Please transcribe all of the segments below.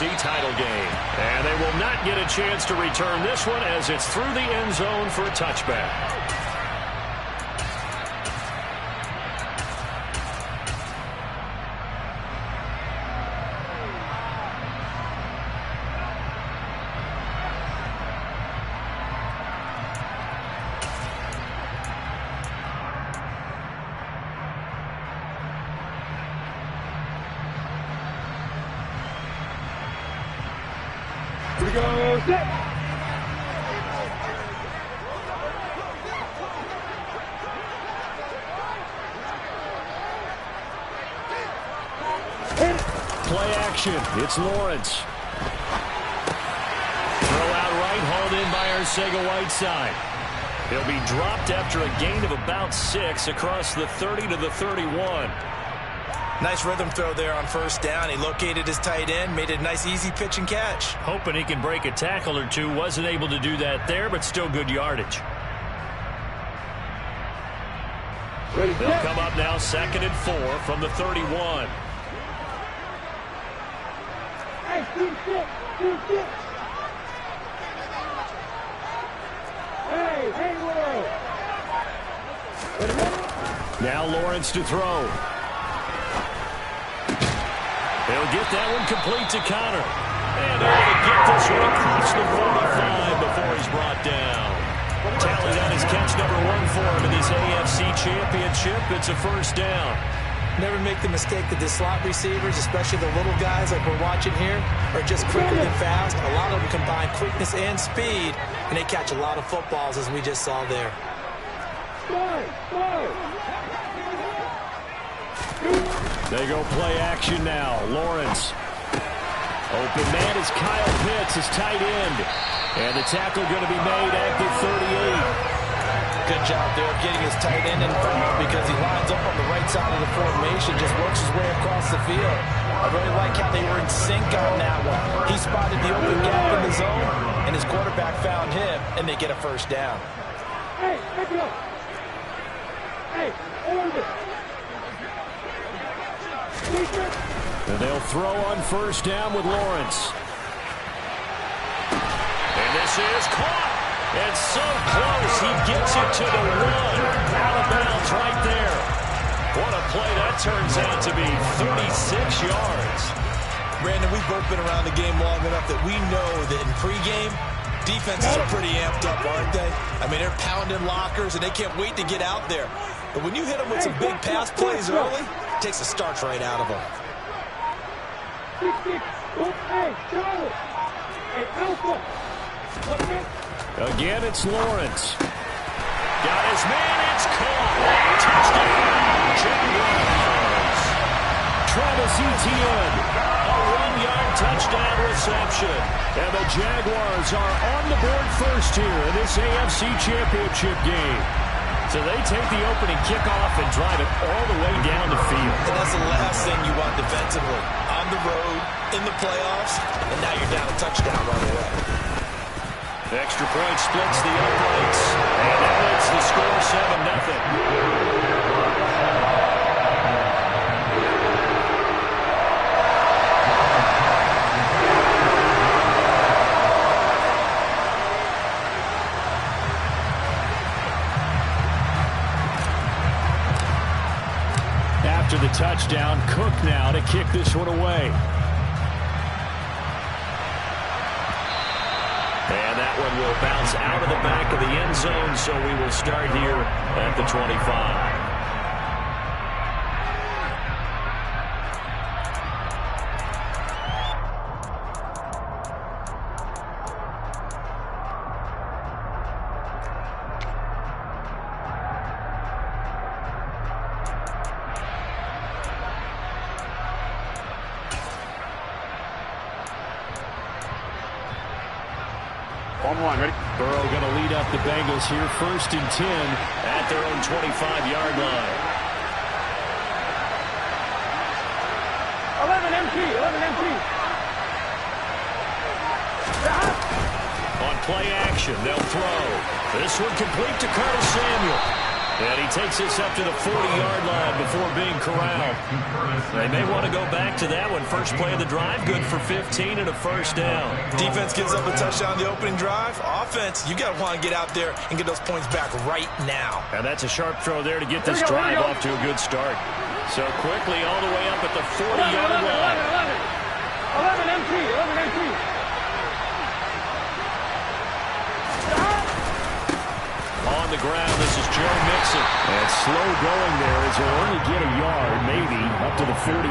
AFC title game. And they will not get a chance to return this one as it's through the end zone for a touchback. Play action. It's Lawrence. Throw out right, hauled in by Arcega-Whiteside. He'll be dropped after a gain of about 6 across the 30 to the 31. Nice rhythm throw there on first down. He located his tight end, made it a nice easy pitch and catch. Hoping he can break a tackle or two. Wasn't able to do that there, but still good yardage. They'll come up now 2nd and 4 from the 31. Now Lawrence to throw. He'll get that one complete to Connor. And able to get this one across the 45 before he's brought down. Tally that is catch number 1 for him in this AFC Championship. It's a first down. Never make the mistake that the slot receivers, especially the little guys like we're watching here, are just quicker than fast. A lot of them combine quickness and speed, and they catch a lot of footballs, as we just saw there. They go play action now. Lawrence. Open man is Kyle Pitts, his tight end. And the tackle going to be made at the 38. Good job there of getting his tight end involved because he lines up on the right side of the formation, just works his way across the field. I really like how they were in sync on that one. He spotted the open gap in the zone, and his quarterback found him, and they get a first down. Hey, pick it up. Hey, hold it. And they'll throw on first down with Lawrence. And this is caught. And so close, he gets it to the 1. Out of bounds right there. What a play that turns out to be. 36 yards. Brandon, we've both been around the game long enough that we know that in pregame, defenses are pretty amped up, aren't they? I mean, they're pounding lockers, and they can't wait to get out there. But when you hit them with some big pass plays early, it takes the starch right out of them. Again, it's Lawrence. Got his man, it's caught. Touchdown, Jaguars. Travis Etienne, a 1-yard touchdown reception. And the Jaguars are on the board first here in this AFC Championship game. So they take the opening kickoff and drive it all the way down the field. And that's the last thing you want defensively. On the road, in the playoffs, and now you're down a touchdown right away. Extra point splits the uprights. And that makes the score 7-0. After the touchdown, Cook now to kick this one away. And that one will bounce out of the back of the end zone, so we will start here at the 25. Burrow going to lead up the Bengals here, 1st and 10 at their own 25-yard line. 11 empty. On play action, they'll throw. This one complete to Curtis Samuel. And he takes this up to the 40-yard line before being corralled. They may want to go back to that one. First play of the drive, good for 15 and a first down. Defense gives up a touchdown on the opening drive. Offense, you got to want to get out there and get those points back right now. And that's a sharp throw there to get this drive off to a good start. So quickly all the way up at the 40-yard line. 11 MT. On the ground, this is Joe Mixon. And slow going there as he'll only get a yard, maybe, up to the 41.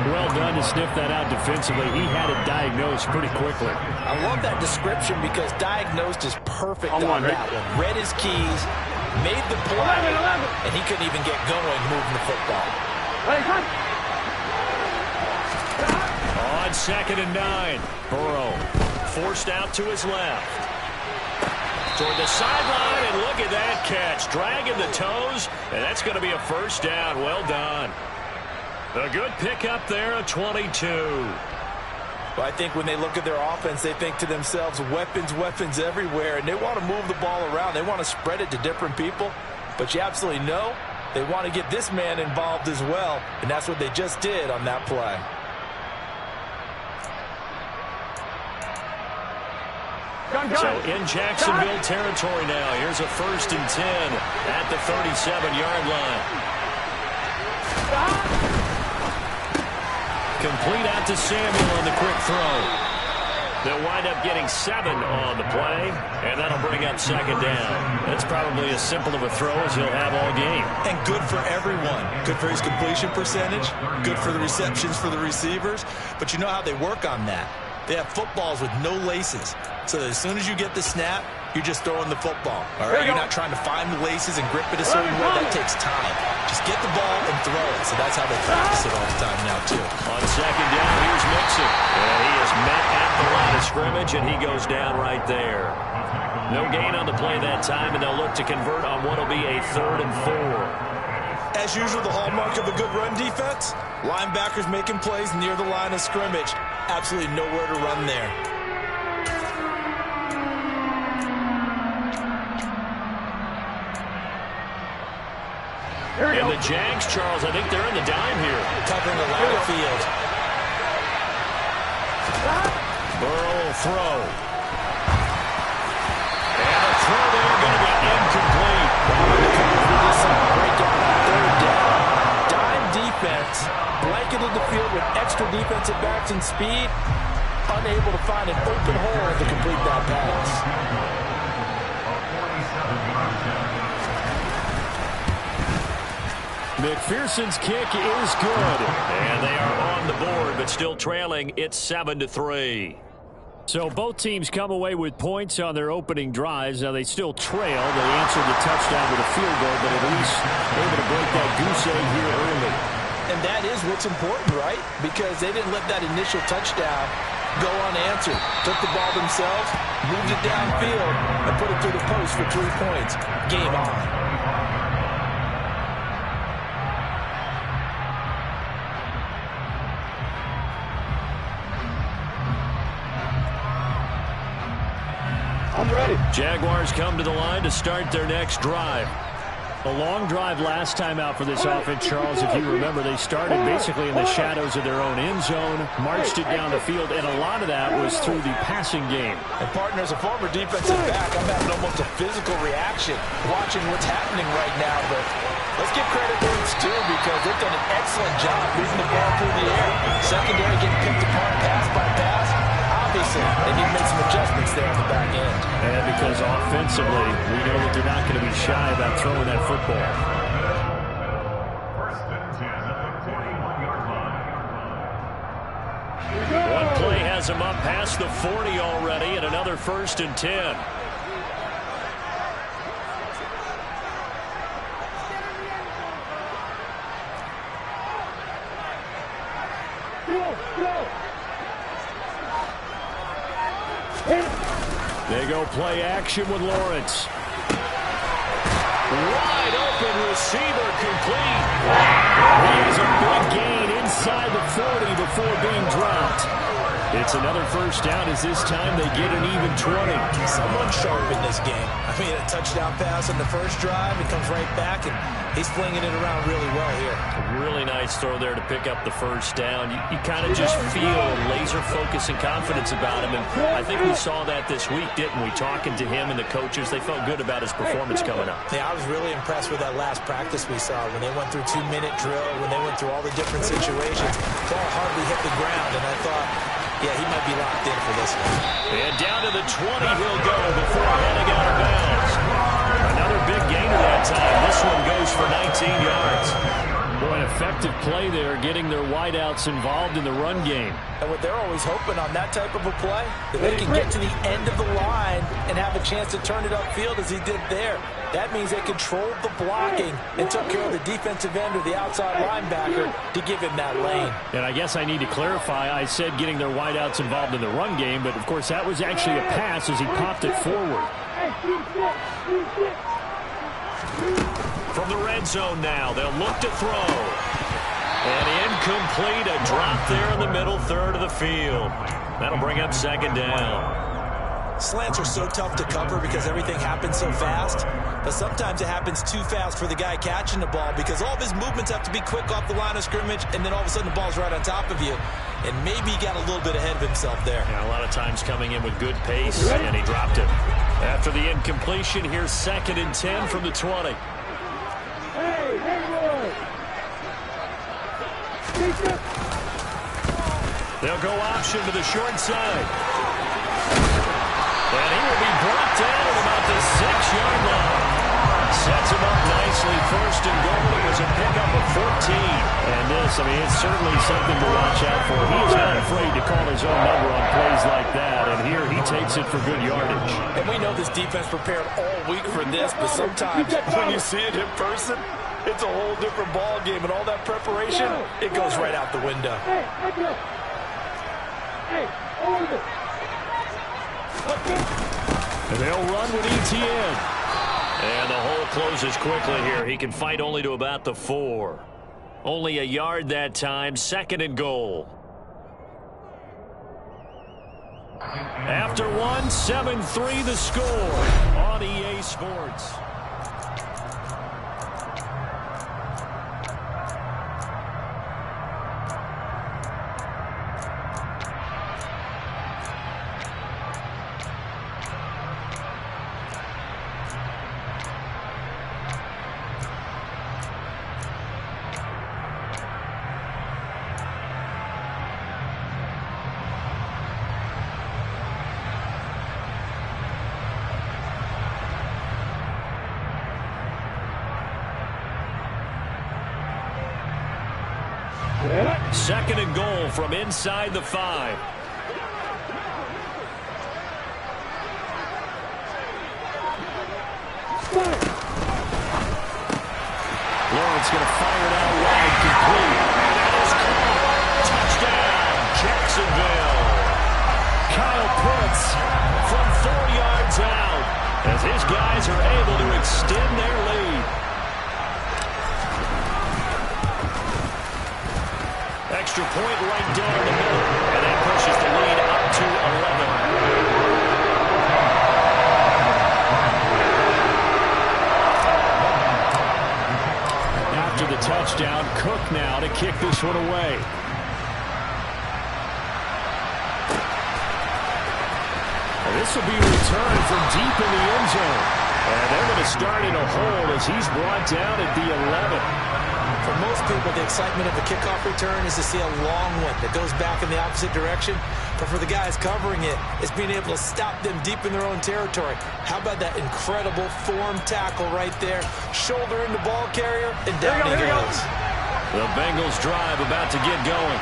Well done to sniff that out defensively. He had it diagnosed pretty quickly. I love that description because diagnosed is perfect on that one. Read his keys, made the play, and he couldn't even get going moving the football. On 2nd and 9, Burrow forced out to his left. Toward the sideline, and look at that catch. Dragging the toes, and that's going to be a first down. Well done. A good pickup there, a 22. Well, I think when they look at their offense, they think to themselves, weapons, weapons everywhere, and they want to move the ball around. They want to spread it to different people, but you absolutely know they want to get this man involved as well, and that's what they just did on that play. So in Jacksonville territory now. Here's a 1st and 10 at the 37-yard line. Complete out to Samuel on the quick throw. They'll wind up getting 7 on the play, and that'll bring up 2nd down. That's probably as simple of a throw as he'll have all game. And good for everyone. Good for his completion percentage. Good for the receptions for the receivers. But you know how they work on that. They have footballs with no laces. So as soon as you get the snap, you're just throwing the football. All right, you're not trying to find the laces and grip it a certain way. That takes time. Just get the ball and throw it. So that's how they practice it all the time now, too. On 2nd down, here's Mixon. And he is met at the line of scrimmage, and he goes down right there. No gain on the play that time, and they'll look to convert on what will be a 3rd and 4. As usual, the hallmark of a good run defense, linebackers making plays near the line of scrimmage. Absolutely nowhere to run there. And the Jags, Charles, I think they're in the dime here. Covering the line of field. Burrow will throw. And the throw there going to be incomplete. Breakout on 3rd down. Dime defense. Blanketed the field with extra defensive backs and speed. Unable to find an open hole to complete that pass. McPherson's kick is good. And they are on the board, but still trailing. It's 7-3. So both teams come away with points on their opening drives. Now they still trail. They answered the touchdown with a field goal, but at least able to break that goose egg here early. And that is what's important, right? Because they didn't let that initial touchdown go unanswered. Took the ball themselves, moved it downfield, and put it through the post for 3 points. Game on. I'm ready. Jaguars come to the line to start their next drive. A long drive last time out for this offense, Charles. If you remember, they started basically in the shadows of their own end zone, marched it down the field, and a lot of that was through the passing game. And partner, as a former defensive back, I'm having almost a physical reaction watching what's happening right now. But let's give credit where it's due because they've done an excellent job moving the ball through the air. Secondary getting picked apart pass by pass. Obviously, they need to make some adjustments there on the back end. And because offensively, we know that they're not going to be shy about throwing that football. 1st and 10 at the 41-yard line. One play has him up past the 40 already, and another 1st and 10. They go play action with Lawrence. Wide open receiver complete. He has a big gain inside the 40 before being dropped. It's another first down as this time they get an even 20. Someone sharp in this game. I mean, a touchdown pass on the first drive. He comes right back, and he's flinging it around really well here. A really nice throw there to pick up the first down. You kind of just feel laser focus and confidence about him, and I think we saw that this week, didn't we? Talking to him and the coaches, they felt good about his performance coming up. Yeah, I was really impressed with that last practice we saw when they went through 2-minute drill, when they went through all the different situations. Ball hardly hit the ground, and I thought, yeah, he might be locked in for this one. And down to the 20 he'll go before heading out of bounds. Another big gainer that time. This one goes for 19 yards. Boy, an effective play there, getting their wideouts involved in the run game. And what they're always hoping on that type of a play, that they can get to the end of the line and have a chance to turn it upfield as he did there. That means they controlled the blocking and took care of the defensive end or the outside linebacker to give him that lane. And I guess I need to clarify, I said getting their wideouts involved in the run game, but of course that was actually a pass as he popped it forward. From the red zone now, they'll look to throw. And incomplete, a drop there in the middle third of the field. That'll bring up second down. Slants are so tough to cover because everything happens so fast. But sometimes it happens too fast for the guy catching the ball because all of his movements have to be quick off the line of scrimmage, and then all of a sudden the ball's right on top of you. And maybe he got a little bit ahead of himself there. Yeah, a lot of times coming in with good pace, and he dropped it. After the incompletion, here's 2nd and 10 from the 20. They'll go option to the short side. And he will be brought down at about the 6-yard line. Sets him up nicely. 1st and goal. It was a pickup of 14. And this, I mean, it's certainly something to watch out for. He is not afraid to call his own number on plays like that. And here he takes it for good yardage. And we know this defense prepared all week for this, but sometimes when you see it in person, it's a whole different ball game, and all that preparation, it goes right out the window. And they'll run with ETN. And the hole closes quickly here. He can fight only to about the 4. Only a yard that time. 2nd and goal. After one, 7-3 the score on EA Sports. Second and goal from inside the 5. Lawrence going to fire it out wide, complete. And that is caught. Touchdown, Jacksonville. Kyle Pitts From 4 yards out, as his guys are able to extend their lead. Extra point right down the middle, and that pushes the lead up to 11. after the touchdown. Cook now to kick this one away. And this will be returned from deep in the end zone. And they're going to start in a hole as he's brought down at the 11. For most people, the excitement of the kickoff return is to see a long one that goes back in the opposite direction. But for the guys covering it, it's being able to stop them deep in their own territory. How about that incredible form tackle right there? Shoulder in the ball carrier, and down he goes. The Bengals drive about to get going.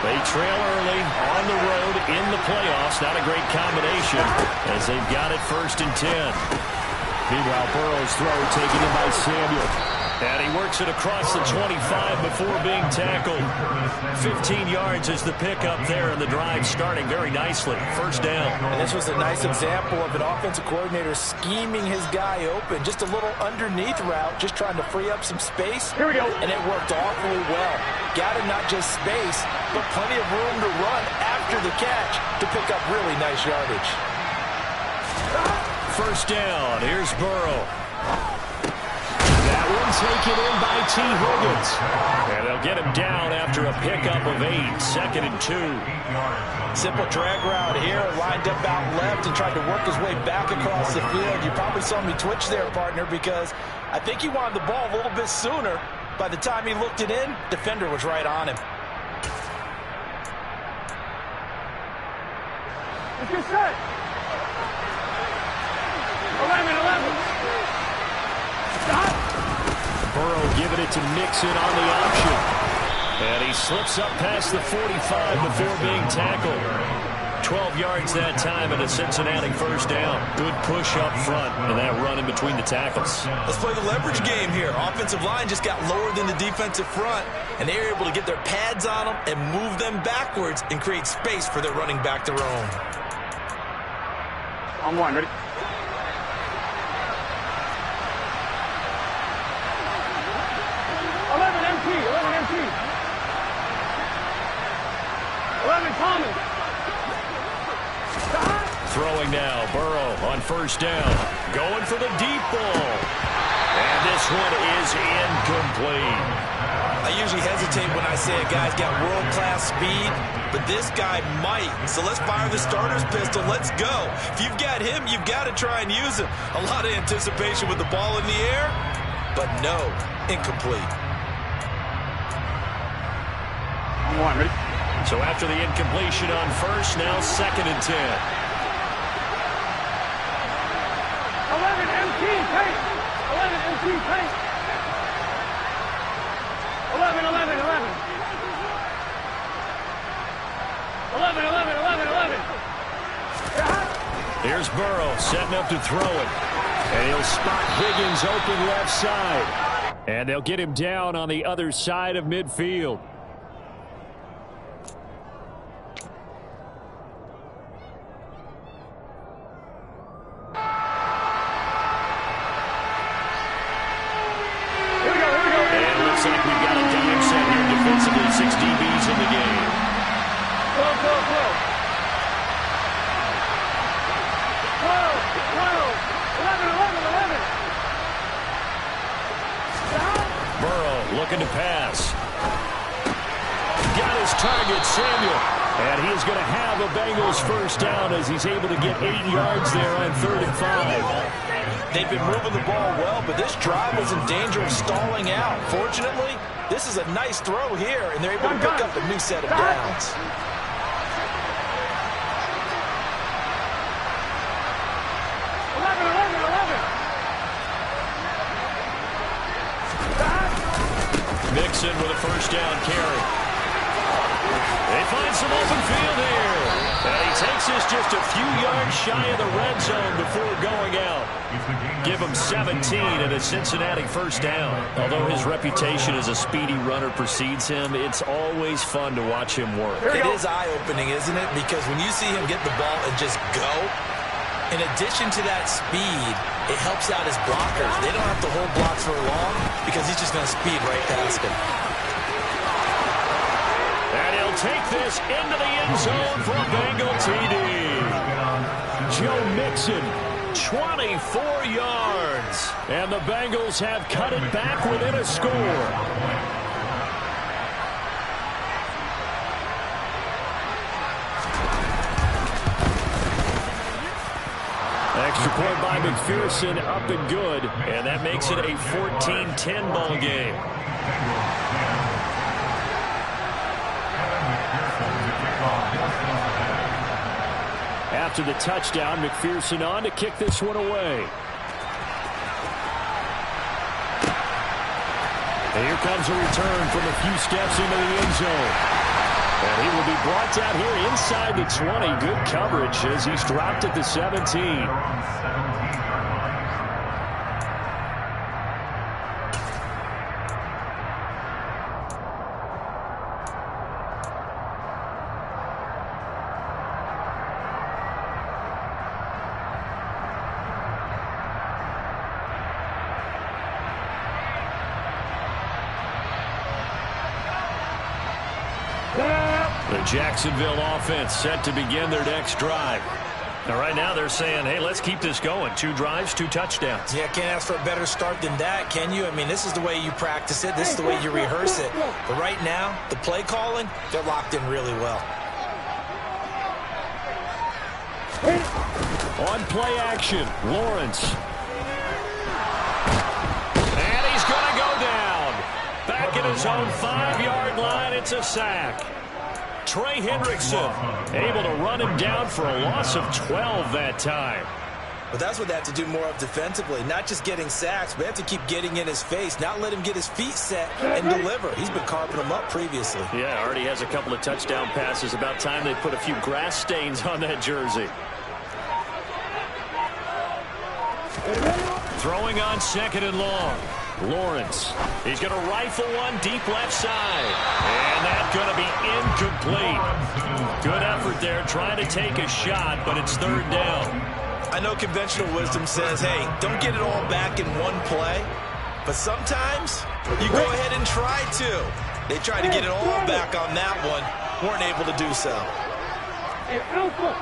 They trail early on the road in the playoffs. Not a great combination as they've got it 1st and 10. Meanwhile, Burrow's throw taken in by Samuel. And he works it across the 25 before being tackled. 15 yards is the pickup there, and the drive starting very nicely. 1st down. And this was a nice example of an offensive coordinator scheming his guy open. Just a little underneath route, just trying to free up some space. Here we go. And it worked awfully well. Got him not just space, but plenty of room to run after after the catch to pick up really nice yardage. First down. Here's Burrow. That one taken in by T. Higgins. And they'll get him down after a pickup of 8. 2nd and 2. Simple drag route here. Lined up out left and tried to work his way back across the field. You probably saw me twitch there, partner, because I think he wanted the ball a little bit sooner. By the time he looked it in, defender was right on him. Let's get set. 11. Stop. Burrow giving it to Mixon on the option. And he slips up past the 45 before being tackled. 12 yards that time and a Cincinnati first down. Good push up front and that run in between the tackles. Let's play the leverage game here. Offensive line just got lower than the defensive front, and they were able to get their pads on them and move them backwards and create space for their running back to roam. On one, ready? 11 MT. 11 Thomas. Throwing now, Burrow on first down. Going for the deep ball. And this one is incomplete. I usually hesitate when I say a guy's got world-class speed, but this guy might. So let's fire the starter's pistol. Let's go. If you've got him, you've got to try and use him. A lot of anticipation with the ball in the air, but no, incomplete. On one, ready? So after the incompletion on first, now 2nd and 10. 11 MT paint. 11 MT paint. 11. 11. Here's Burrow setting up to throw it. And he'll spot Higgins open left side. And they'll get him down on the other side of midfield. Like we've got a dime set here defensively. 6 DBs in the game. Flow. 11. Burrow looking to pass. Got his target, Samuel. And he is going to have a Bengals first down as he's able to get 8 yards there on 3rd and 5. They've been moving the ball well, but this drive was in danger of stalling out. Fortunately, this is a nice throw here, and they're able to pick up a new set of downs. Mixon with a first down carry. They find some open field here. And he takes this just a few yards shy of the red zone before going out. Give him 17 and a Cincinnati first down. Although his reputation as a speedy runner precedes him, it's always fun to watch him work. It is eye-opening, isn't it? Because when you see him get the ball and just go, in addition to that speed, it helps out his blockers. They don't have to hold blocks for long because he's just going to speed right past him. And he'll take this into the end zone for a Bengal TD. Joe Mixon, 24 yards. And the Bengals have cut it back within a score. Extra point by McPherson, up and good. And that makes it a 14-10 ball game. After the touchdown, McPherson on to kick this one away. And here comes a return from a few steps into the end zone. And he will be brought down here inside the 20. Good coverage as he's dropped at the 17. The Jacksonville offense set to begin their next drive. Now, right now they're saying, hey, let's keep this going. 2 drives, 2 touchdowns. Yeah, can't ask for a better start than that, can you? I mean, this is the way you practice it. This is the way you rehearse it. But right now, the play calling, they're locked in really well. On play action, Lawrence. And he's going to go down. Back at his own 5-yard line, it's a sack. Trey Hendrickson able to run him down for a loss of 12 that time. But that's what they have to do more of defensively. Not just getting sacks, but they have to keep getting in his face, not let him get his feet set and deliver. He's been carving them up previously. Yeah, already has a couple of touchdown passes. About time they put a few grass stains on that jersey. Throwing on 2nd and long. Lawrence. He's going to rifle one deep left side. And that's going to be incomplete. Good effort there trying to take a shot, but it's 3rd down. I know conventional wisdom says, hey, don't get it all back in one play. But sometimes you go ahead and try to. They tried to get it all back on that one. Weren't able to do so. Hey, Alpha.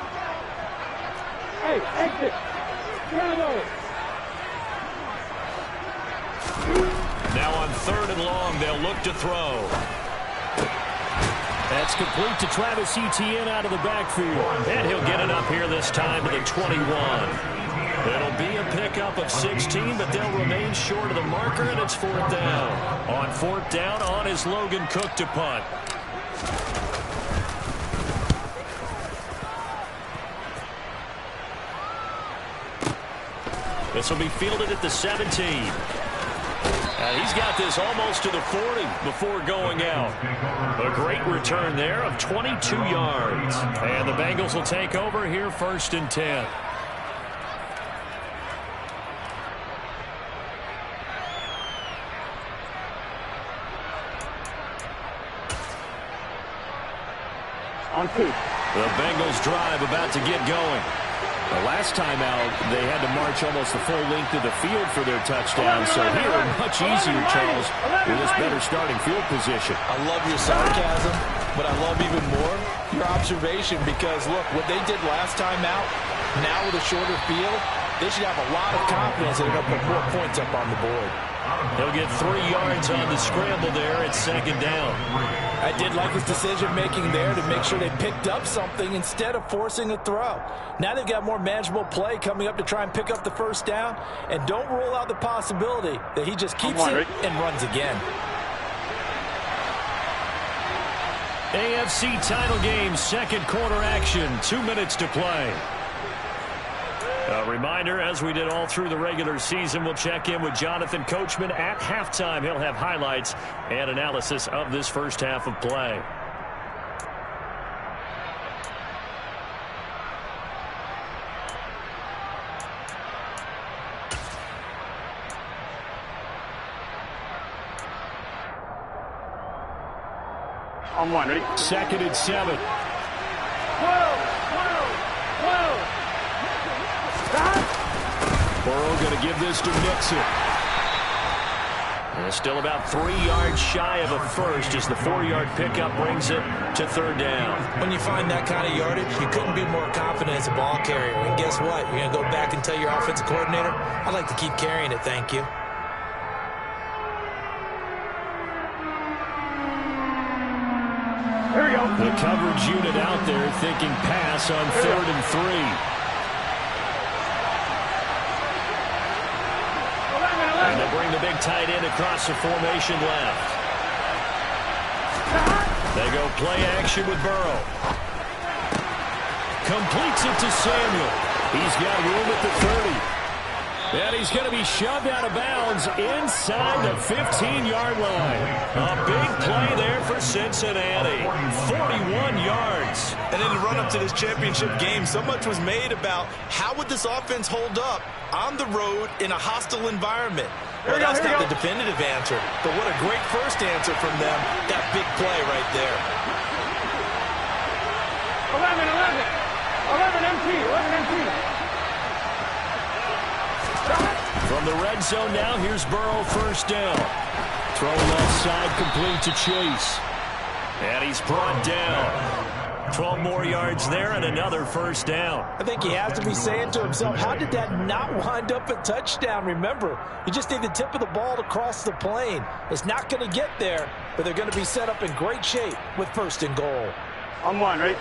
Hey, exit. Bravo. Now on 3rd and long, they'll look to throw. That's complete to Travis Etienne out of the backfield. And he'll get it up here this time to the 21. It'll be a pickup of 16, but they'll remain short of the marker, and it's 4th down. On 4th down, on is Logan Cook to punt. This will be fielded at the 17. And he's got this almost to the 40 before going out. A great return there of 22 yards. And the Bengals will take over here 1st and 10. On 2. The Bengals drive about to get going. The last time out, they had to march almost the full length of the field for their touchdown. So here, much easier, Charles, with this better starting field position. I love your sarcasm, but I love even more your observation because, look, what they did last time out, now with a shorter field, they should have a lot of confidence that they're going to put more points up on the board. He'll get 3 yards on the scramble there at 2nd down. I did like his decision-making there to make sure they picked up something instead of forcing a throw. Now they've got more manageable play coming up to try and pick up the 1st down, and don't rule out the possibility that he just keeps it and runs again. AFC title game, 2nd quarter action, 2 minutes to play. A reminder, as we did all through the regular season, we'll check in with Jonathan Coachman at halftime. He'll have highlights and analysis of this first half of play. On 1, ready? 2nd and 7. Burrow going to give this to Mixon. And still about 3 yards shy of a first as the 4-yard pickup brings it to 3rd down. When you find that kind of yardage, you couldn't be more confident as a ball carrier. And guess what? You're going to go back and tell your offensive coordinator, I'd like to keep carrying it, thank you. Here we go. The coverage unit out there thinking pass on 3rd and 3. And they'll bring the big tight end across the formation left. They go play action with Burrow. Completes it to Samuel. He's got room at the 30. And he's going to be shoved out of bounds inside the 15-yard line. A big play there for Cincinnati. 41 yards. And in the run-up to this championship game, so much was made about how would this offense hold up on the road in a hostile environment. Well, that's not the definitive answer, but what a great first answer from them. That big play right there. 11 MT. From the red zone now, here's Burrow, 1st down. Throw left side, complete to Chase. And he's brought down. 12 more yards there and another first down. I think he has to be saying to himself, how did that not wind up a touchdown? Remember, you just need the tip of the ball to cross the plane. It's not going to get there, but they're going to be set up in great shape with first and goal. On one, right?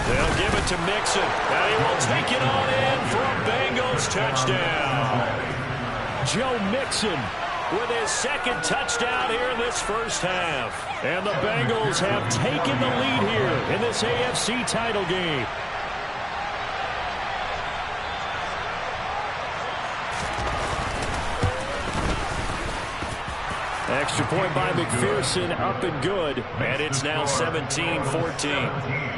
They'll give it to Mixon, and he will take it on in for a Bengals touchdown. Joe Mixon With his second touchdown here in this first half. And the Bengals have taken the lead here in this AFC title game. Extra point by McPherson, up and good. And it's now 17-14.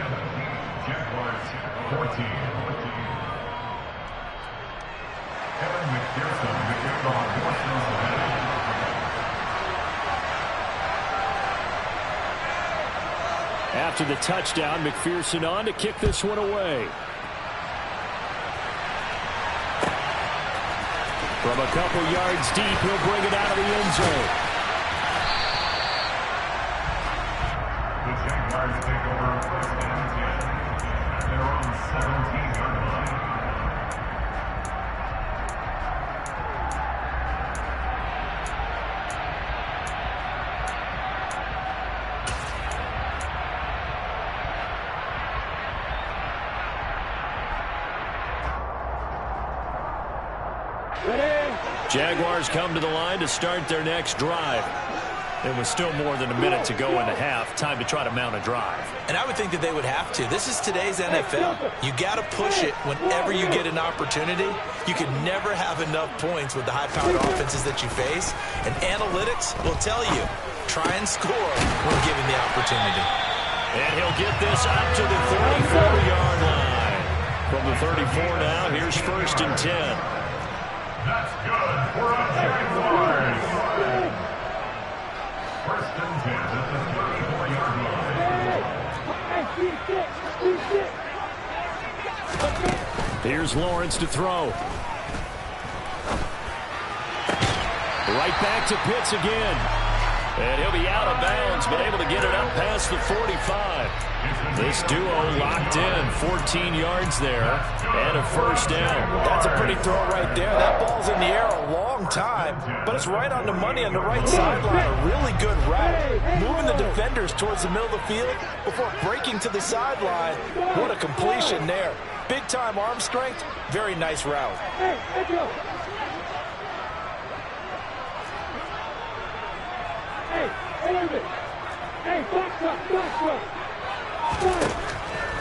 After the touchdown, McPherson on to kick this one away. From a couple yards deep, he'll bring it out of the end zone. The Jaguars take over first and 10 at their own 17-yard line. Jaguars come to the line to start their next drive. There was still more than a minute to go in the half. Time to try to mount a drive. And I would think that they would have to. This is today's NFL. You got to push it whenever you get an opportunity. You can never have enough points with the high-powered offenses that you face. And analytics will tell you, try and score when given the opportunity. And he'll get this up to the 34-yard line. From the 34 now, here's first and 10. That's good for a Jaguars. First and 10 at the 34-yard line. Here's Lawrence to throw. Right back to Pitts again. And he'll be out of bounds, but able to get it up past the 45. This duo locked in, 14 yards there, and a first down. That's a pretty throw right there. That ball's in the air a long time, but it's right on the money on the right sideline. A really good route. Moving the defenders towards the middle of the field before breaking to the sideline. What a completion there. Big-time arm strength. Very nice route.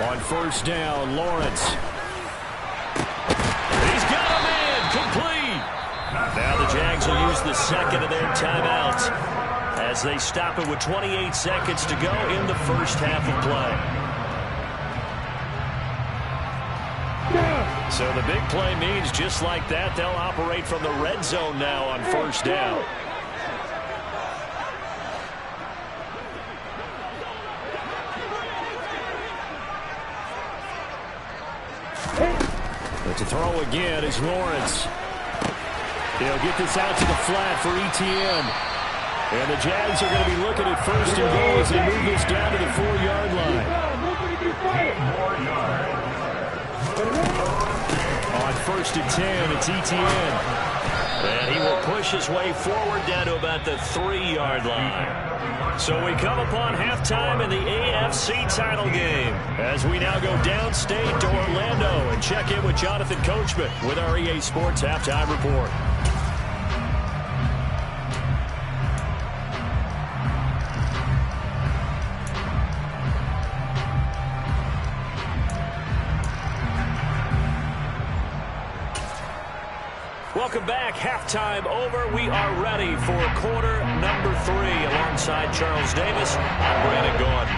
On first down, Lawrence. He's got a man, complete. Now the Jags will use the second of their timeouts as they stop it with 28 seconds to go in the first half of play. So the big play means just like that, they'll operate from the red zone now on first down. But to throw again is Lawrence. He'll get this out to the flat for Etienne. And the Jags are going to be looking at first and goal as they move this down to the 4-yard line. On first and 10, it's Etienne. And he will push his way forward down to about the 3-yard line. So we come upon halftime in the AFC title game as we now go downstate to Orlando and check in with Jonathan Coachman with our EA Sports Halftime Report. Welcome back. Halftime over. We are ready for quarter number 3. Alongside Charles Davis, I'm Brandon Gordon.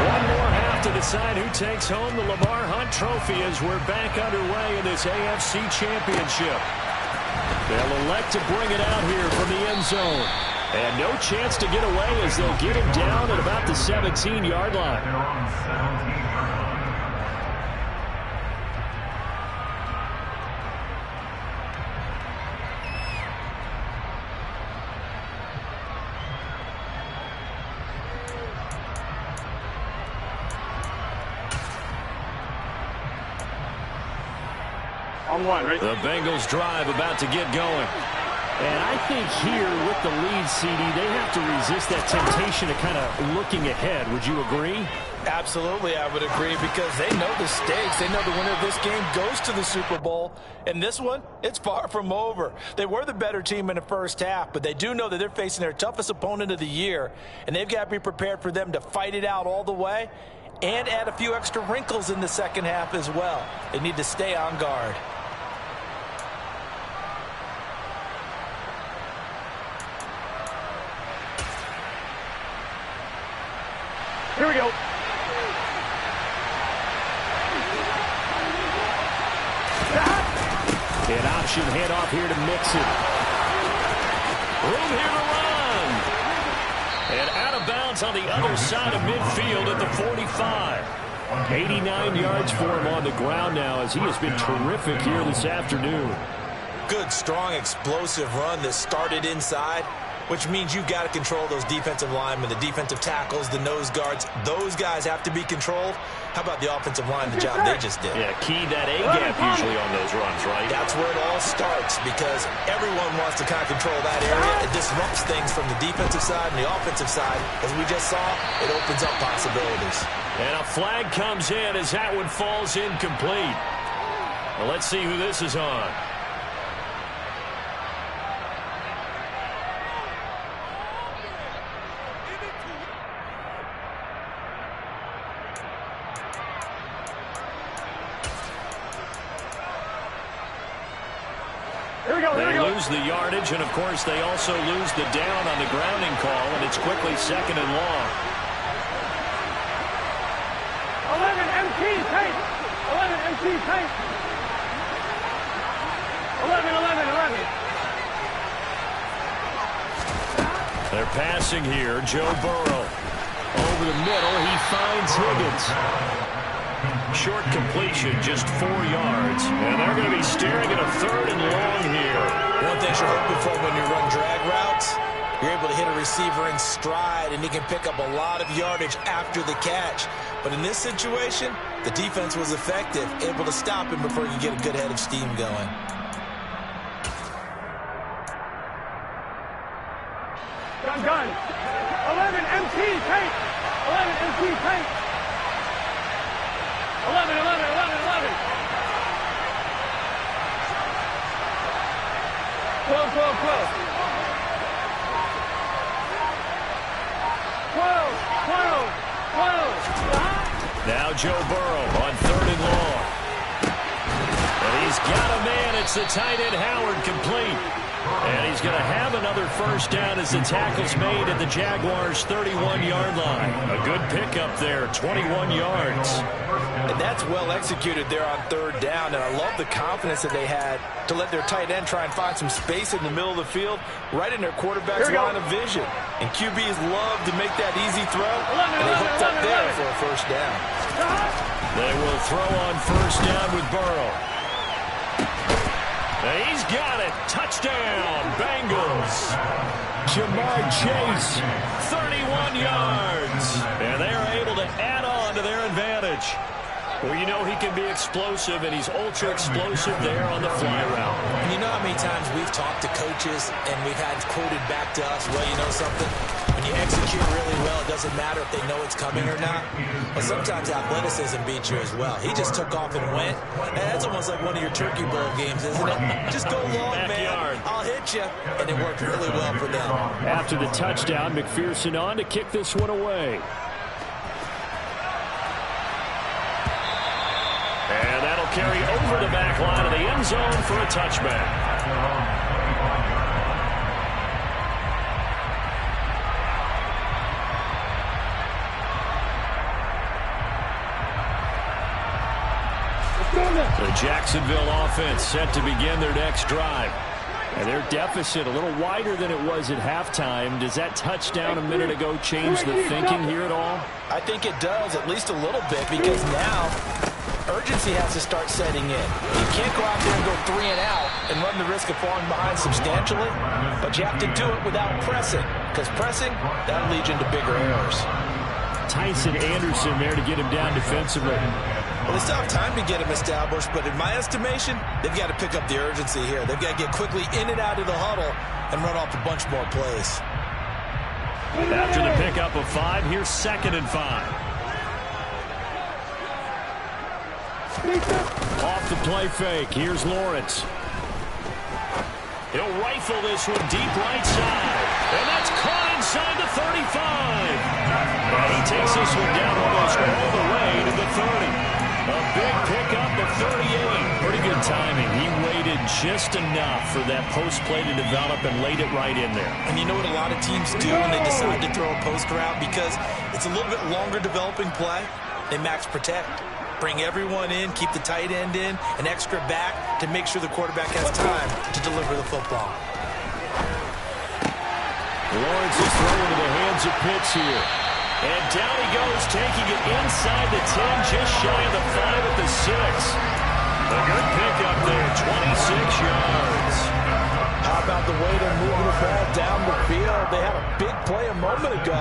One more half to decide who takes home the Lamar Hunt Trophy as we're back underway in this AFC Championship. They'll elect to bring it out here from the end zone. And no chance to get away as they'll get him down at about the 17-yard line. Their own 17-yard line. On one, right? The Bengals drive about to get going. And I think here with the lead, CD, they have to resist that temptation of kind of looking ahead. Would you agree? Absolutely, I would agree, because they know the stakes. They know the winner of this game goes to the Super Bowl. And this one, it's far from over. They were the better team in the first half, but they do know that they're facing their toughest opponent of the year, and they've got to be prepared for them to fight it out all the way and add a few extra wrinkles in the second half as well. They need to stay on guard. Here we go. An option handoff here to Mixon. Room here to run. And out of bounds on the other side of midfield at the 45. 89 yards for him on the ground now, as he has been terrific here this afternoon. Good, strong, explosive run that started inside, which means you've got to control those defensive linemen, the defensive tackles, the nose guards. Those guys have to be controlled. How about the offensive line, the job they just did? Yeah, key that A-gap usually on those runs, right? That's where it all starts, because everyone wants to kind of control that area. It disrupts things from the defensive side and the offensive side. As we just saw, it opens up possibilities. And a flag comes in as that one falls incomplete. Well, let's see who this is on. They lose the yardage, and of course they also lose the down on the grounding call, and it's quickly second and long. 11 MT tight. 11 MT tight. 11, 11, 11. They're passing here. Joe Burrow over the middle. He finds Higgins. Short completion, just 4 yards. And they're going to be staring at a third and long here. One thing you're hoping for when you run drag routes, you're able to hit a receiver in stride, and he can pick up a lot of yardage after the catch. But in this situation, the defense was effective, able to stop him before you get a good head of steam going. Gun. 11 MT tight. 11 MT tight. 11, 11, 11, 11. 12, 12, 12. 12, 12, 12. Now Joe Burrow on third and long. And he's got a man. It's the tight end Howard, complete. And he's going to have another first down as the tackle's made at the Jaguars' 31-yard line. A good pickup there, 21 yards. And that's well executed there on third down, and I love the confidence that they had to let their tight end try and find some space in the middle of the field, right in their quarterback's line of vision. And QBs love to make that easy throw, and they hooked up there for a first down. They will throw on first down with Burrow. He's got it. Touchdown, Bengals. Jamar Chase, 31 yards. And they are able to add on to their advantage. Well, you know he can be explosive, and he's ultra-explosive there on the fly route. And you know how many times we've talked to coaches, and we've had quoted back to us, well, you know something? When you execute really well, it doesn't matter if they know it's coming or not. But sometimes athleticism beats you as well. He just took off and went. And that's almost like one of your Turkey Bowl games, isn't it? Just go long, man. I'll hit you. And it worked really well for them. After the touchdown, McPherson on to kick this one away. And that'll carry over the back line of the end zone for a touchback. The Jacksonville offense set to begin their next drive. And their deficit a little wider than it was at halftime. Does that touchdown a minute ago change the thinking here at all? I think it does, at least a little bit, because now urgency has to start setting in. You can't go out there and go 3 and out and run the risk of falling behind substantially, but you have to do it without pressing, because pressing, that'll lead you into bigger errors. Tyson Anderson there to get him down defensively. Well, they still have time to get him established, but in my estimation, they've got to pick up the urgency here. They've got to get quickly in and out of the huddle and run off a bunch more plays. After the pickup of 5, here's 2nd and 5. Off the play fake, here's Lawrence. He'll rifle this one deep right side. And that's caught inside the 35. And he takes this one down almost all the way to the 30. A big pickup of 38. Pretty good timing. He waited just enough for that post play to develop and laid it right in there. And you know what a lot of teams do when they decide to throw a post route? Because it's a little bit longer developing play, they max protect. Bring everyone in, keep the tight end in, an extra back to make sure the quarterback has time to deliver the football. Lawrence is throwing to the hands of Pitts here. And down he goes, taking it inside the 10, just shy of the 5 at the 6. A good pickup there, 26 yards. How about the way they're moving the ball down the field? They had a big play a moment ago,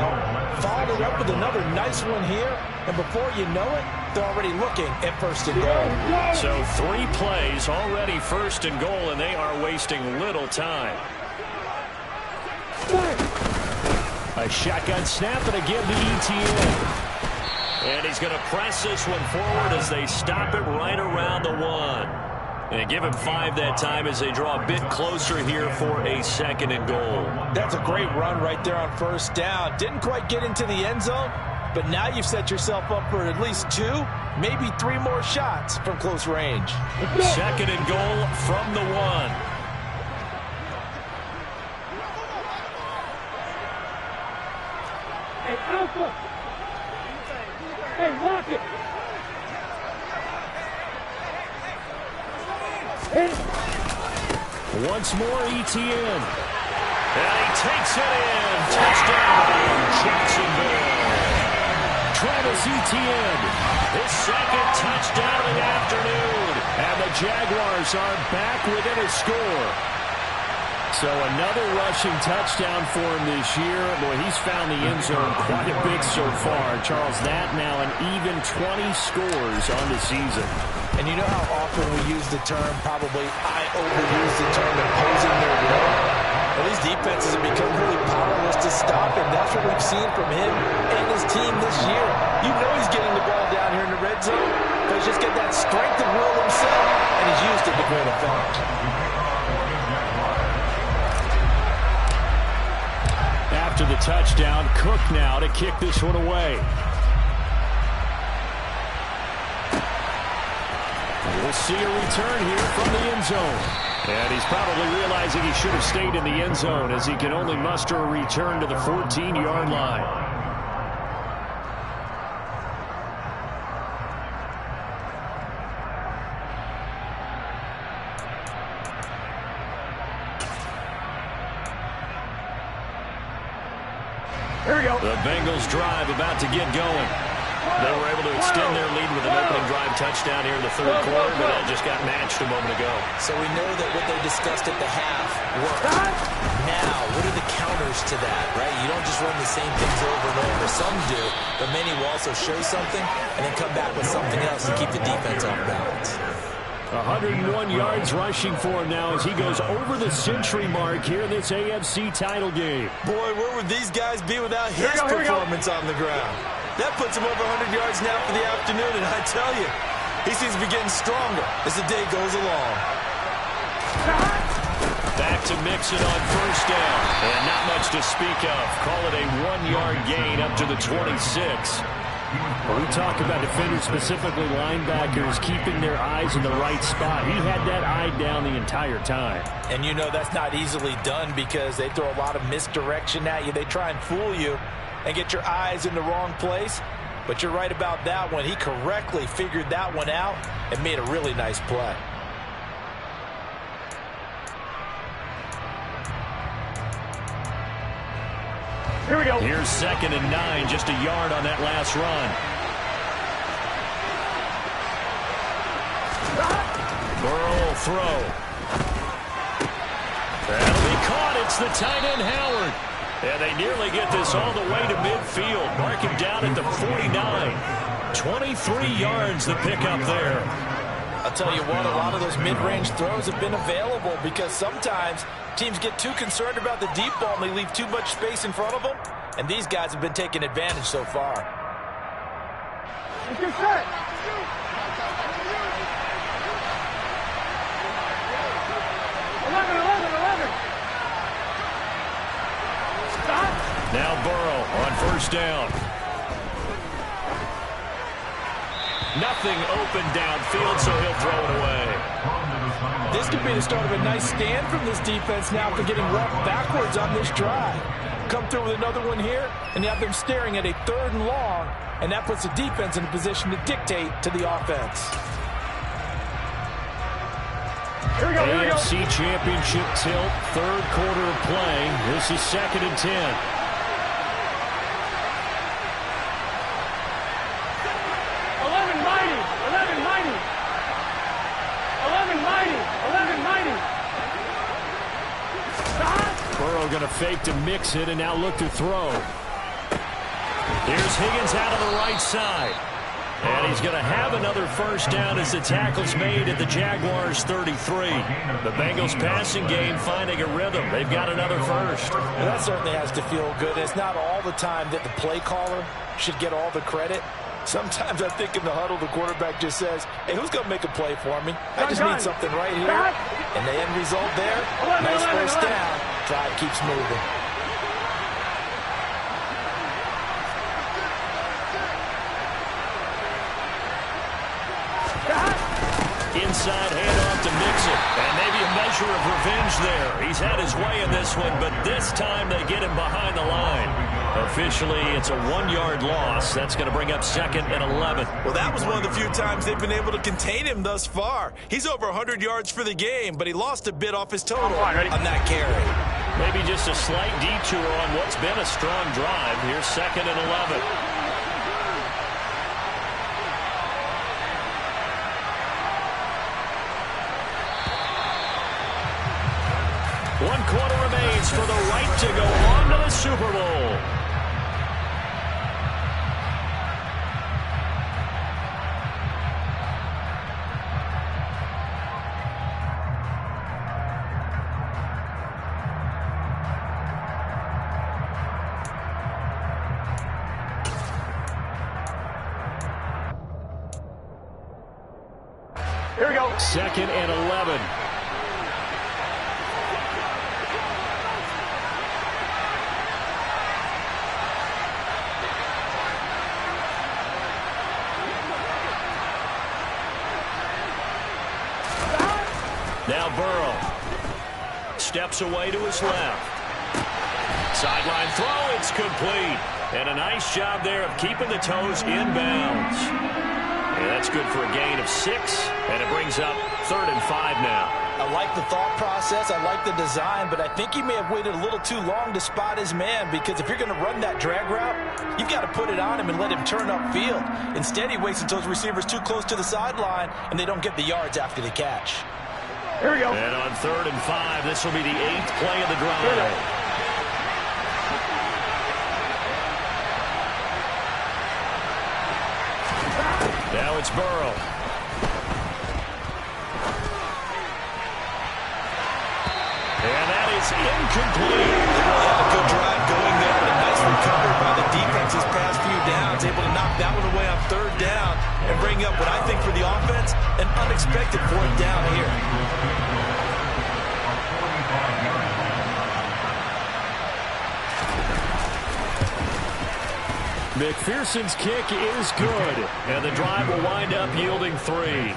followed it up with another nice one here, and before you know it, they're already looking at 1st and goal. So 3 plays already 1st and goal, and they are wasting little time. A shotgun snap and again to ETN. And he's going to press this one forward as they stop it right around the 1. And give him 5 that time as they draw a bit closer here for a 2nd and goal. That's a great run right there on 1st down. Didn't quite get into the end zone, but now you've set yourself up for at least 2, maybe 3 more shots from close range. 2nd and goal from the 1. Hey, Alpha! Hey, lock it! Once more, ETN. And he takes it in. Touchdown, Jacksonville. Travis Etienne. His 2nd touchdown of the afternoon. And the Jaguars are back within a score. So another rushing touchdown for him this year. Boy, he's found the end zone quite a bit so far. Charles, that now an even 20 scores on the season. And you know how often we use the term, probably I overuse the term, imposing their will? Well, these defenses have become really powerless to stop, and that's what we've seen from him and his team this year. You know he's getting the ball down here in the red zone, but he's just got that strength of will himself, and he's used it to great effect. After the touchdown, Cook now to kick this one away. We'll see a return here from the end zone. And he's probably realizing he should have stayed in the end zone as he can only muster a return to the 14-yard line. Here we go. The Bengals drive about to get going. They were able to extend their lead with an opening drive touchdown here in the 3rd quarter, but that just got matched a moment ago. So we know that what they discussed at the half worked. Now, what are the counters to that, right? You don't just run the same things over and over. Some do, but many will also show something and then come back with something else to keep the defense off balance. 101 yards rushing for him now as he goes over the century mark here in this AFC title game. Boy, where would these guys be without his performance on the ground? That puts him over 100 yards now for the afternoon, and I tell you, he seems to be getting stronger as the day goes along. Back to Mixon on 1st down, and not much to speak of. Call it a 1-yard gain up to the 26. When we talk about defenders, specifically linebackers, keeping their eyes in the right spot. He had that eye down the entire time. And you know that's not easily done because they throw a lot of misdirection at you. They try and fool you and get your eyes in the wrong place. But you're right about that one. He correctly figured that one out and made a really nice play. Here we go. Here's 2nd and 9, just a yard on that last run. Burrow will throw. That'll be caught. It's the tight end, Howard. And they nearly get this all the way to midfield. Mark him down at the 49. 23 yards the pickup there. I'll tell you what, a lot of those mid-range throws have been available because sometimes teams get too concerned about the deep ball and they leave too much space in front of them. And these guys have been taking advantage so far. Get set. 11. Stop. Now Burrow on 1st down. Nothing open downfield, so he'll throw it away. This could be the start of a nice stand from this defense now for getting walked backwards on this drive. Come through with another one here, and you have them staring at a 3rd and long, and that puts the defense in a position to dictate to the offense. Here we go. AFC Championship tilt, 3rd quarter of play. This is 2nd and 10. Burrow going to fake to mix it and now look to throw. Here's Higgins out of the right side. And he's going to have another 1st down as the tackle's made at the Jaguars' 33. The Bengals passing game finding a rhythm. They've got another 1st. Well, that certainly has to feel good. It's not all the time that the play caller should get all the credit. Sometimes I think in the huddle, the quarterback just says, hey, who's going to make a play for me? I just need something right here. And the end result there, nice 1st down. Drive keeps moving. Inside handoff to Mixon. And maybe a measure of revenge there. He's had his way in this one, but this time they get him behind the line. Officially, it's a 1-yard loss. That's going to bring up 2nd and 11. Well, that was one of the few times they've been able to contain him thus far. He's over 100 yards for the game, but he lost a bit off his total on that carry. Maybe just a slight detour on what's been a strong drive. Here's 2nd and 11. One quarter remains for the right to go on to the Super Bowl. Here we go. 2nd and 11. Now Burrow steps away to his left. Sideline throw, it's complete. And a nice job there of keeping the toes in bounds. And that's good for a gain of 6, and it brings up 3rd and 5 now. I like the thought process, I like the design, but I think he may have waited a little too long to spot his man, because if you're going to run that drag route, you've got to put it on him and let him turn upfield. Instead, he waits until his receiver's too close to the sideline, and they don't get the yards after the catch. Here we go. And on 3rd and 5, this will be the 8th play of the drive. Now it's Burrow. And that is incomplete. They really had a good drive going there, and a nice recovery by the defense these past few downs, able to knock that one away on 3rd down and bring up what I think for the offense, an unexpected 4th down here. McPherson's kick is good, and the drive will wind up yielding 3.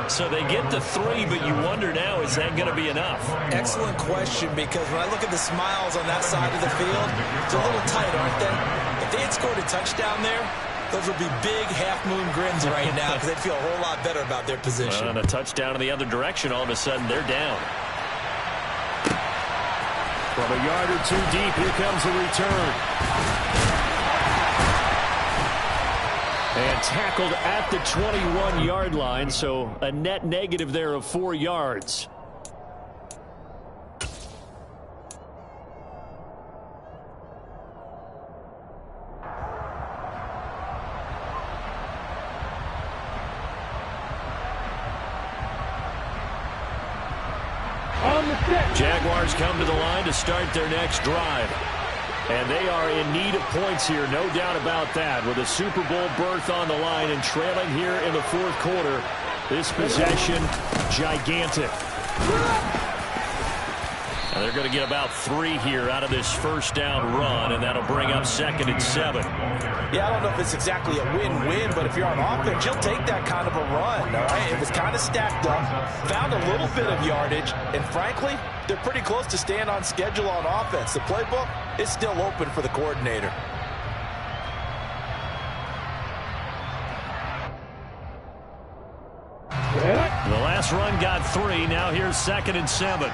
So they get the 3, but you wonder now, is that going to be enough? Excellent question, because when I look at the smiles on that side of the field, they're a little tight, aren't they? If they had scored a touchdown there, those would be big half-moon grins right now, because they'd feel a whole lot better about their position. And a touchdown in the other direction, all of a sudden they're down. From a yard or two deep, here comes a return. And tackled at the 21-yard line, so a net negative there of 4 yards. Jaguars come to the line to start their next drive. And they are in need of points here, no doubt about that. With a Super Bowl berth on the line and trailing here in the fourth quarter, this possession, gigantic. And they're going to get about 3 here out of this first down run, and that'll bring up 2nd and 7. Yeah, I don't know if it's exactly a win-win, but if you're on offense, you'll take that kind of a run. All right? It was kind of stacked up, found a little bit of yardage, and frankly, they're pretty close to staying on schedule on offense. The playbook is still open for the coordinator. The last run got 3. Now here's 2nd and 7.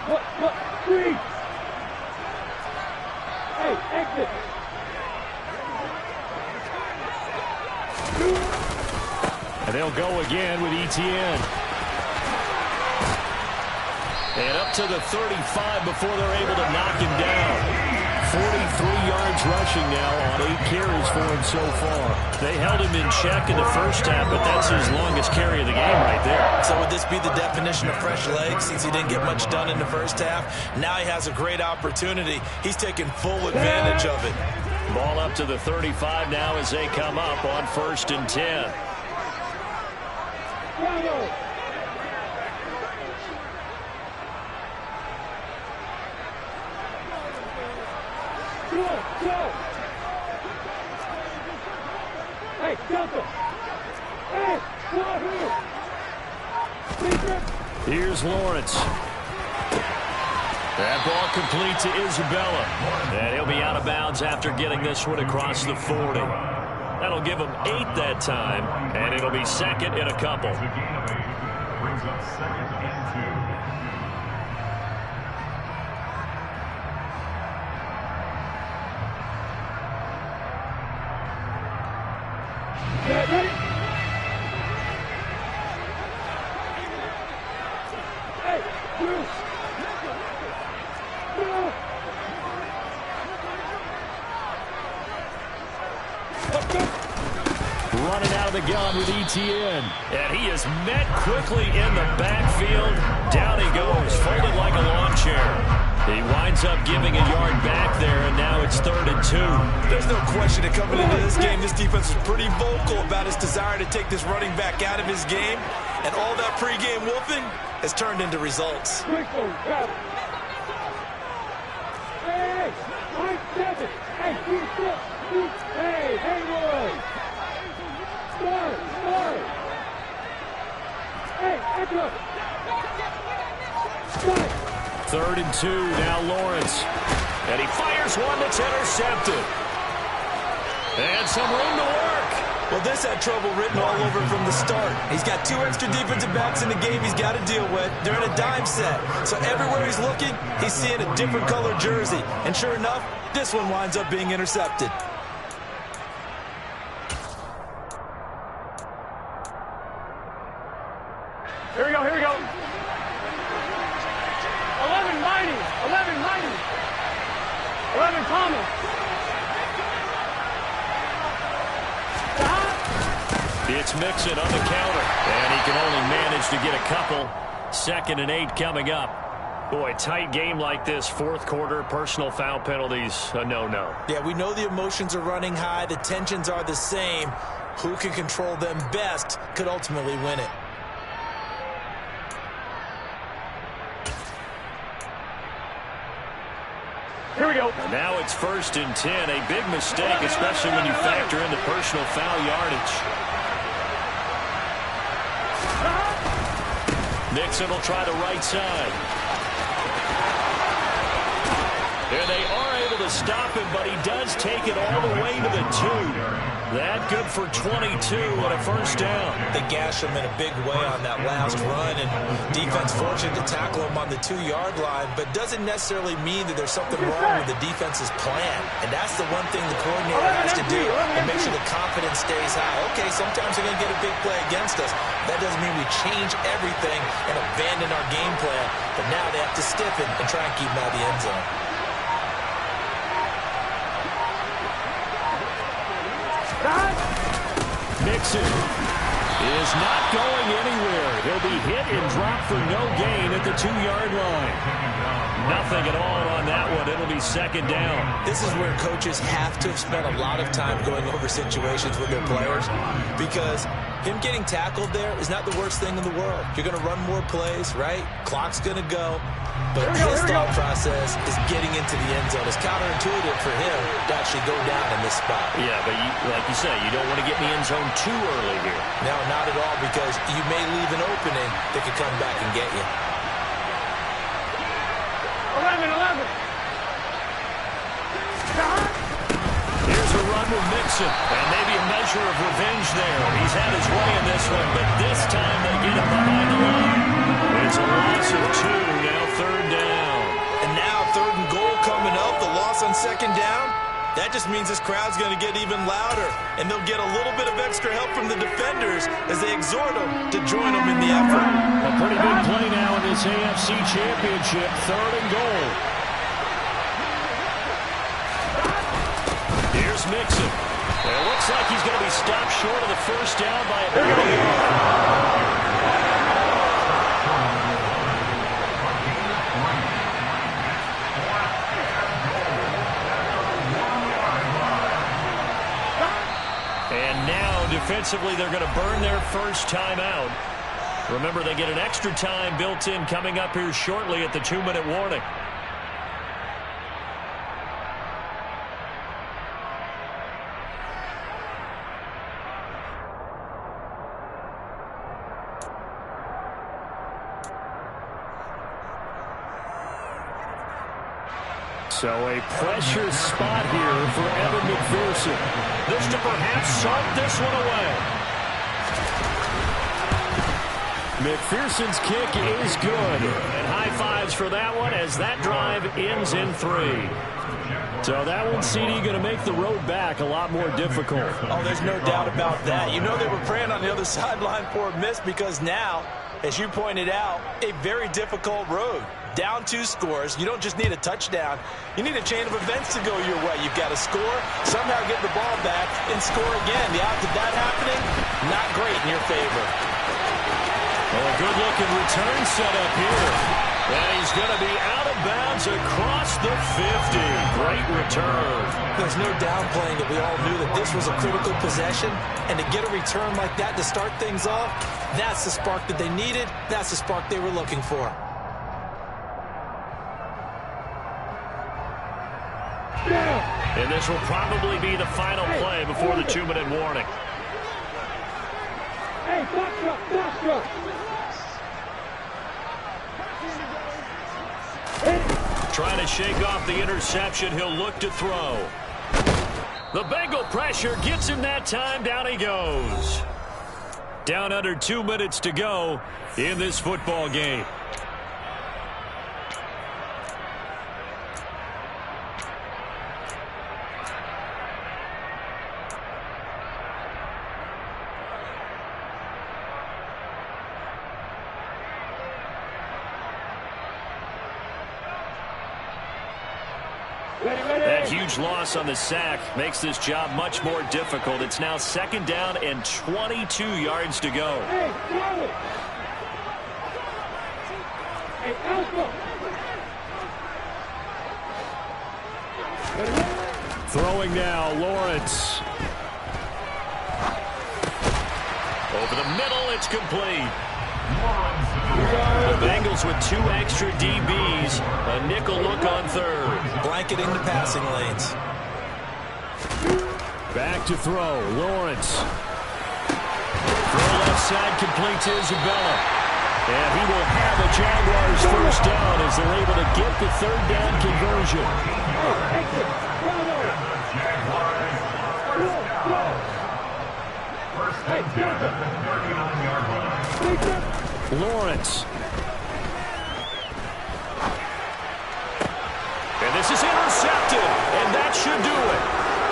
Look, 3. Hey, exit. And they'll go again with Etienne. And up to the 35 before they're able to knock him down. 43 yards rushing now on 8 carries for him so far. They held him in check in the first half, but that's his longest carry of the game right there. So would this be the definition of fresh legs since he didn't get much done in the first half? Now he has a great opportunity. He's taking full advantage of it. Ball up to the 35 now as they come up on 1st and 10. Hey, Delta! Hey, here's Lawrence. That ball complete to Isabella. And he'll be out of bounds after getting this one across the 40. That'll give him 8 that time, and it'll be 2nd in a couple. The gain of 8 brings up 2nd and 2. Ready? Hey, Running out of the gun with Etienne. And he is met quickly in the backfield. Down he goes, folded like a lawn chair. He winds up giving a yard back there, and now it's 3rd and 2. There's no question that coming into this game, this defense was pretty vocal about his desire to take this running back out of his game. And all that pregame whooping has turned into results. Hey, 5-7. Hey, hey, Haywood. Start. Hey, extra. 3rd and 2, now Lawrence. And he fires one that's intercepted. And some room to work. Well, this had trouble written all over from the start. He's got 2 extra defensive backs in the game he's got to deal with. They're in a dime set. So everywhere he's looking, he's seeing a different color jersey. And sure enough, this one winds up being intercepted. Here we go. 11 Thomas. It's Mixon on the counter. And he can only manage to get a couple. 2nd and 8 coming up. Boy, tight game like this, fourth quarter, personal foul penalties, a no-no. Yeah, we know the emotions are running high. The tensions are the same. Who can control them best could ultimately win it. Here we go. And now it's 1st and 10. A big mistake, especially when you factor in the personal foul yardage. Mixon will try the right side. And they are able to stop him, but he does take it all the way to the 2. That good for 22 and a first down. They gashed him in a big way on that last run, and defense fortunate to tackle him on the 2-yard line, but doesn't necessarily mean that there's something wrong with the defense's plan. And that's the one thing the coordinator has to do and make sure the confidence stays high. Okay, sometimes they're going to get a big play against us. That doesn't mean we change everything and abandon our game plan, but now they have to stiffen and try and keep him out of the end zone. Mixon is not going anywhere. He'll be hit and dropped for no gain at the 2-yard line. Nothing at all on that one. It'll be second down. This is where coaches have to have spent a lot of time going over situations with their players, because him getting tackled there is not the worst thing in the world. You're going to run more plays, right? Clock's going to go. But his thought process is getting into the end zone. It's counterintuitive for him to actually go down in this spot. Yeah, but like you say, you don't want to get in the end zone too early here. No, not at all, because you may leave an opening that could come back and get you. 11. Here's a run with Mixon, and maybe a measure of revenge there. He's had his way in this one, but this time they get him behind the line. It's a loss of 2, now third down. And now 3rd and goal coming up, the loss on 2nd down. That just means this crowd's going to get even louder, and they'll get a little bit of extra help from the defenders as they exhort them to join them in the effort. A pretty big play now in this AFC Championship, 3rd and goal. Here's Mixon. It looks like he's going to be stopped short of the first down by about a yard. And now, defensively, they're going to burn their first time out. Remember, they get an extra time built in coming up here shortly at the 2-minute warning. So a pressure spot here for Evan McPherson. This to perhaps salt this one away. McPherson's kick is good. And high fives for that one as that drive ends in 3. So that one, CD, going to make the road back a lot more difficult. Oh, there's no doubt about that. You know they were praying on the other sideline for a miss, because now, as you pointed out, a very difficult road. Down 2 scores. You don't just need a touchdown. You need a chain of events to go your way. You've got to score, somehow get the ball back, and score again. The odds of that happening, not great in your favor. Well, a good-looking return set up here. And he's going to be out of bounds across the 50. Great return. There's no downplaying that we all knew that this was a critical possession. And to get a return like that to start things off, that's the spark that they needed. That's the spark they were looking for. And this will probably be the final play before the 2-minute warning. Hey, box truck. Trying to shake off the interception. He'll look to throw. The Bengal pressure gets him that time. Down he goes. Down under 2 minutes to go in this football game. That huge loss on the sack makes this job much more difficult. It's now 2nd down and 22 yards to go. Throwing now, Lawrence. Over the middle, it's complete. The Bengals with 2 extra DBs. A nickel look on 3rd. Blanketing the passing lanes. Back to throw. Lawrence. Throw left side complete to Isabella. And he will have a Jaguars first down as they're able to get the 3rd down conversion. Lawrence. And this is intercepted, and that should do it.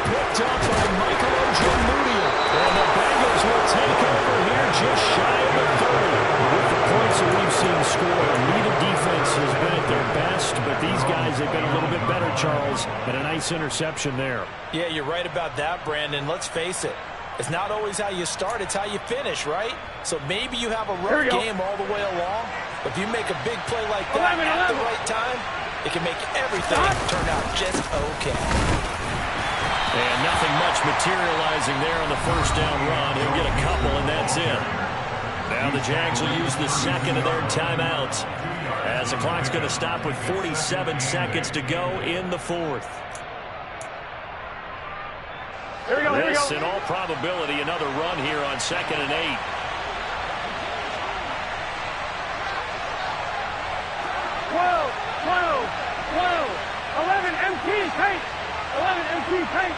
Picked up by Michael Ojemudia. And the Bengals will take over here just shy of the 30. With the points that we've seen scored, neither defense has been at their best, but these guys have been a little bit better, Charles, and a nice interception there. Yeah, you're right about that, Brandon. Let's face it. It's not always how you start, it's how you finish, right? So maybe you have a rough game all the way along, but if you make a big play like that at the right time, it can make everything turn out just okay. And nothing much materializing there on the first down run. He'll get a couple, and that's it. Now the Jags will use the second of their timeouts as the clock's going to stop with 47 seconds to go in the fourth. Here we go, here we This, go. in all probability, another run here on 2nd and 8. Whoa, whoa, whoa. 11 MT paint. 11 MT paint.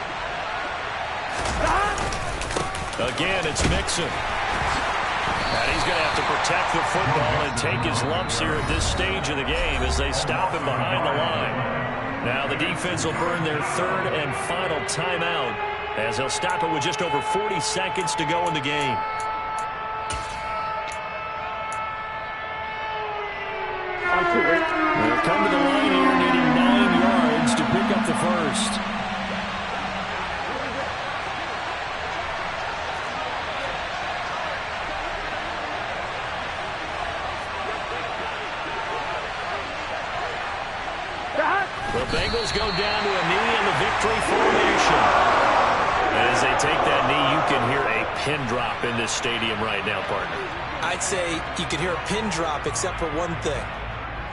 Again, it's Mixon. And he's going to have to protect the football and take his lumps here at this stage of the game as they stop him behind the line. Now the defense will burn their third and final timeout as they'll stop it with just over 40 seconds to go in the game. They'll come to the line here needing 9 yards to pick up the first. The Bengals go down to a knee in the victory formation. As they take that knee, you can hear a pin drop in this stadium right now, partner. I'd say you could hear a pin drop except for one thing.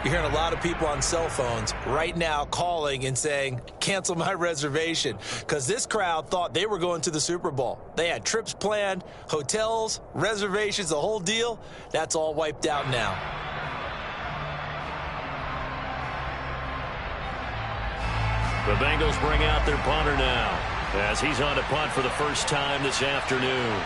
You're hearing a lot of people on cell phones right now calling and saying, cancel my reservation, because this crowd thought they were going to the Super Bowl. They had trips planned, hotels, reservations, the whole deal. That's all wiped out now. The Bengals bring out their punter now as he's on to punt for the first time this afternoon.